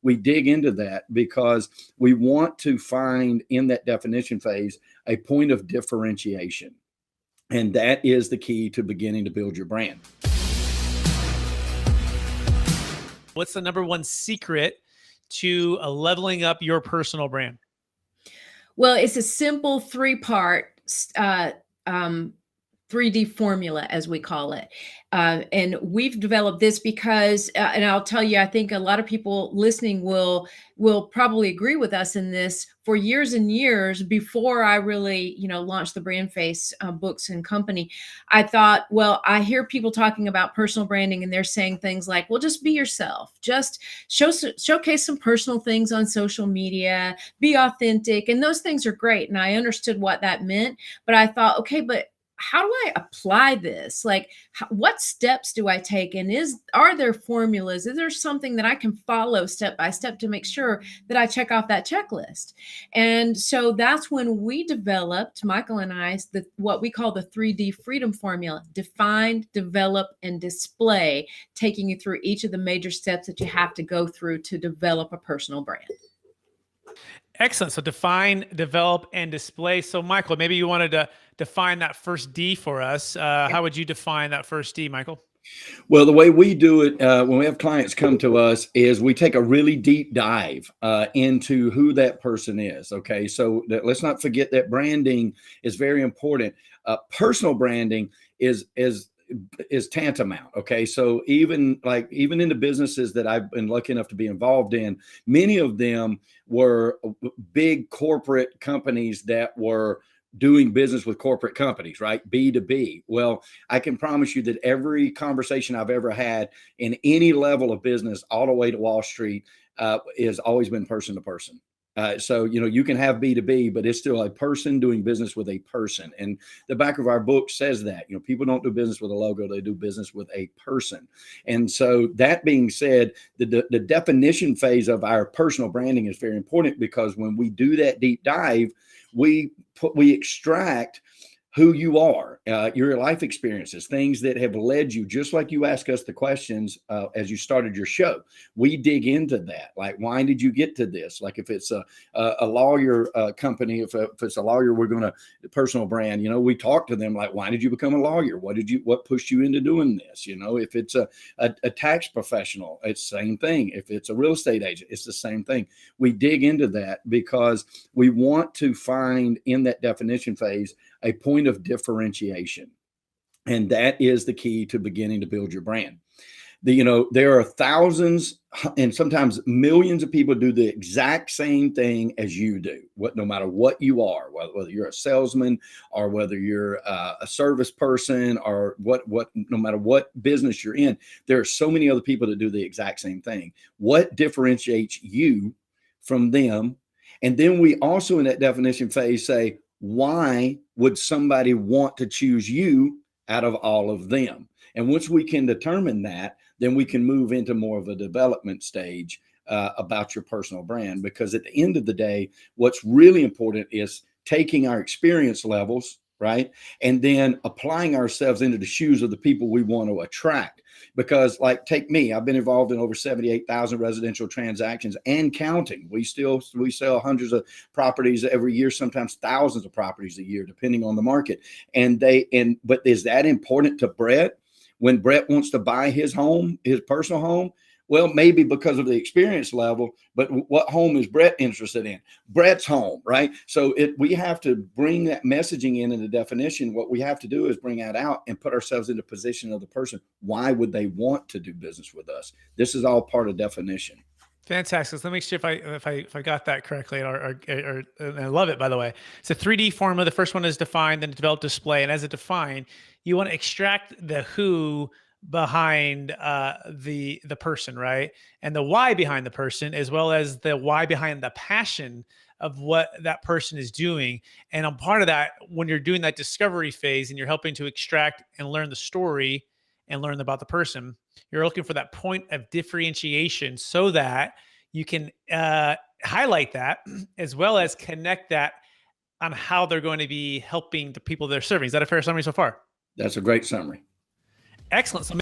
we dig into that because we want to find in that definition phase a point of differentiation. And that is the key to beginning to build your brand. What's the number one secret to leveling up your personal brand? Well, it's a simple three-part 3D formula, as we call it. And we've developed this because, and I'll tell you, I think a lot of people listening will probably agree with us in this. For years and years before I really, launched the Brand Face books and company, I thought, well, I hear people talking about personal branding and they're saying things like, well, just be yourself, just showcase some personal things on social media, be authentic. And those things are great. And I understood what that meant, but I thought, okay, but how do I apply this? Like, what steps do I take? And are there formulas? Is there something that I can follow step by step to make sure that I check off that checklist? And so that's when we developed, Michael and I, what we call the 3D freedom formula: define, develop, and display, taking you through each of the major steps that you have to go through to develop a personal brand. Excellent. So define, develop, and display. So Michael, maybe you wanted to define that first D for us. How would you define that first D, Michael? Well, the way we do it when we have clients come to us is we take a really deep dive into who that person is. Okay, so let's not forget that branding is very important. Personal branding is tantamount. Okay, so even in the businesses that I've been lucky enough to be involved in, many of them were big corporate companies that were doing business with corporate companies, right? B2B. Well, I can promise you that every conversation I've ever had in any level of business, all the way to Wall Street, has always been person to person. So, you can have B2B, but it's still a person doing business with a person. And the back of our book says that, people don't do business with a logo, they do business with a person. And so that being said, the definition phase of our personal branding is very important, because when we do that deep dive, we extract who you are, your life experiences, things that have led you, just like you ask us the questions as you started your show. We dig into that. Like, why did you get to this? Like, if it's a lawyer company, if it's a lawyer, we're going to personal brand, we talk to them like, why did you become a lawyer? What pushed you into doing this? If it's a tax professional, it's the same thing. If it's a real estate agent, it's the same thing. We dig into that because we want to find in that definition phase a point of differentiation. And that is the key to beginning to build your brand. There are thousands and sometimes millions of people do the exact same thing as you do, no matter what you are, whether you're a salesman or whether you're a service person or no matter what business you're in, there are so many other people that do the exact same thing. What differentiates you from them? And then we also in that definition phase say, why would somebody want to choose you out of all of them? And once we can determine that, then we can move into more of a development stage about your personal brand. Because at the end of the day, what's really important is taking our experience levels, right? And then applying ourselves into the shoes of the people we want to attract. Because take me, I've been involved in over 78,000 residential transactions and counting. We sell hundreds of properties every year, sometimes thousands of properties a year, depending on the market. But is that important to Brett when Brett wants to buy his home, his personal home? Well, maybe because of the experience level, but what home is Brett interested in? Brett's home, right? So we have to bring that messaging in the definition. What we have to do is bring that out and put ourselves in the position of the person. Why would they want to do business with us? This is all part of definition. Fantastic. So let me see if I got that correctly, or and I love it, by the way. It's a 3D formula. The first one is define, then develop, display. And as it defined, you want to extract the who behind the person, right? And the why behind the person, as well as the why behind the passion of what that person is doing. And on part of that, when you're doing that discovery phase and you're helping to extract and learn the story and learn about the person, you're looking for that point of differentiation so that you can highlight that as well as connect that on how they're going to be helping the people they're serving. Is that a fair summary so far? That's a great summary. Excellent. So